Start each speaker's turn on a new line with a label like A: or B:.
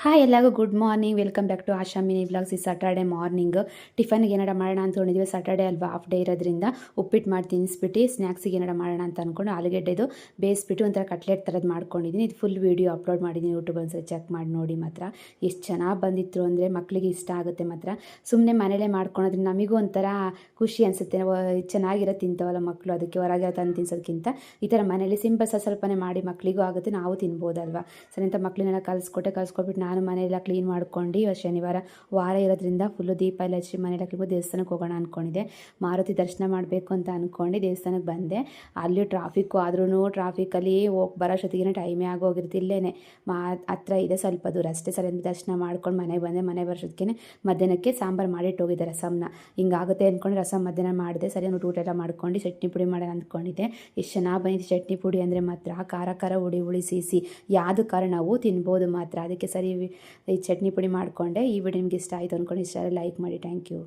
A: Hi ಎಲ್ಲರಿಗೂ good morning, welcome back to Asha mini vlogs. ಈ Saturday morning ಟಿಫನ್ಗೆ ಏನಾರ ಮಾಡೋಣ ಅಂದ್ಕೊಂಡಿದ್ವಿ. ಸ್ಯಾಟರ್ಡೆ ಅಲ್ವಾ, ಹಾಫ್ ಡೇ ಇರೋದ್ರಿಂದ ಉಪ್ಪಿಟ್ಟು ಮಾಡಿ ತಿನ್ನಿಸ್ಬಿಟ್ಟು ಸ್ನ್ಯಾಕ್ಸಿಗೆ ಏನಾರ ಮಾಡೋಣ ಅಂತ ಅಂದ್ಕೊಂಡು ಆಲೂಗೆಡ್ಡೆದು ಬೇಯಿಸ್ಬಿಟ್ಟು ಒಂಥರ ಕಟ್ಲೆಟ್ ಥರದ್ದು ಮಾಡ್ಕೊಂಡಿದ್ದೀನಿ. ಇದು ಫುಲ್ ವೀಡಿಯೋ ಅಪ್ಲೋಡ್ ಮಾಡಿದ್ದೀನಿ, ಯೂಟ್ಯೂಬ್ ಒಂದ್ಸರಿ ಚೆಕ್ ಮಾಡಿ ನೋಡಿ. ಮಾತ್ರ ಎಷ್ಟು ಚೆನ್ನಾಗಿ ಬಂದಿತ್ತು ಅಂದರೆ ಮಕ್ಕಳಿಗೆ ಇಷ್ಟ ಆಗುತ್ತೆ. ಮಾತ್ರ ಸುಮ್ಮನೆ ಮನೇಲೇ ಮಾಡ್ಕೊಳೋದ್ರಿಂದ ನಮಗೂ ಒಂಥರ ಖುಷಿ ಅನಿಸುತ್ತೆ. ಚೆನ್ನಾಗಿರೋ ತಿಂತವಲ್ಲ ಮಕ್ಕಳು, ಅದಕ್ಕೆ ಹೊರಗೆ ತಂದು ತಿನ್ಸೋದಕ್ಕಿಂತ ಈ ಥರ ಮನೇಲಿ ಸಿಂಪಲ್ ಸ್ವಲ್ಪನೇ ಮಾಡಿ ಮಕ್ಕಳಿಗೂ ಆಗುತ್ತೆ, ನಾವು ತಿನ್ಬೋದಲ್ವ. ಸರಿ ಅಂತ ಮಕ್ಕಳನ್ನೆಲ್ಲ ಕಲಿಸ್ಕೊಟ್ಬಿಟ್ಟು ನಾನು ಮನೆಯೆಲ್ಲ ಕ್ಲೀನ್ ಮಾಡ್ಕೊಂಡು ಇವತ್ತು ಶನಿವಾರ ವಾರ ಇರೋದ್ರಿಂದ ಫುಲ್ಲು ದೀಪ ಎಲ್ಲ ಹಚ್ಚಿ ಮನೆಯೆಲ್ಲ ಕ್ಲೀನ್ ದೇವಸ್ಥಾನಕ್ಕೆ ಹೋಗೋಣ ಅಂದ್ಕೊಂಡಿದ್ದೆ. ಮಾರುತಿ ದರ್ಶನ ಮಾಡಬೇಕು ಅಂತ ಅಂದ್ಕೊಂಡು ದೇವಸ್ಥಾನಕ್ಕೆ ಬಂದೆ. ಅಲ್ಲಿ ಟ್ರಾಫಿಕ್ಕು ಆದ್ರೂ ಟ್ರಾಫಿಕಲ್ಲಿ ಹೋಗಿ ಬರೋಷ್ಟೊತ್ತಿಗೆ ಟೈಮೇ ಆಗೋಗಿರ್ತಿಲ್ಲೇನೆ. ಹತ್ರ ಇದೆ, ಸ್ವಲ್ಪ ದೂರ ಅಷ್ಟೇ. ಸರಿ ದರ್ಶನ ಮಾಡ್ಕೊಂಡು ಮನೆಗೆ ಬಂದೆ. ಮನೆ ಬರೋಷ್ಟೊತ್ತಿಗೆ ಮಧ್ಯಾಹ್ನಕ್ಕೆ ಸಾಂಬಾರು ಮಾಡಿಟ್ಟು ಹೋಗಿದ್ದೆ, ರಸಮ್ನ. ಹಿಂಗಾಗುತ್ತೆ ಅಂದ್ಕೊಂಡು ರಸಮ್ ಮಧ್ಯಾಹ್ನ ಮಾಡಿದೆ. ಸರಿ ಊಟ ಎಲ್ಲ ಮಾಡ್ಕೊಂಡು ಚಟ್ನಿ ಪುಡಿ ಮಾಡೋಣ ಅಂದ್ಕೊಂಡಿದ್ದೆ. ಎಷ್ಟು ಚೆನ್ನಾಗಿ ಬಂದಿದ್ದು ಚಟ್ನಿ ಪುಡಿ ಅಂದರೆ ಮಾತ್ರ ಖಾರ ಹುಳಿ ಸಿಹಿ ಯಾವುದು ಖಾರ ನಾವು ತಿನ್ಬೋದು ಮಾತ್ರ. ಅದಕ್ಕೆ ಸರಿ ಈ ಚಟ್ನಿ ಪುಡಿ ಮಾಡಿಕೊಂಡೆ. ಈ ವಿಡಿಯೋ ನಿಮ್ಗೆ ಇಷ್ಟ ಆಯಿತು ಅಂದ್ಕೊಂಡು ಇಷ್ಟ ಲೈಕ್ ಮಾಡಿ. Thank you.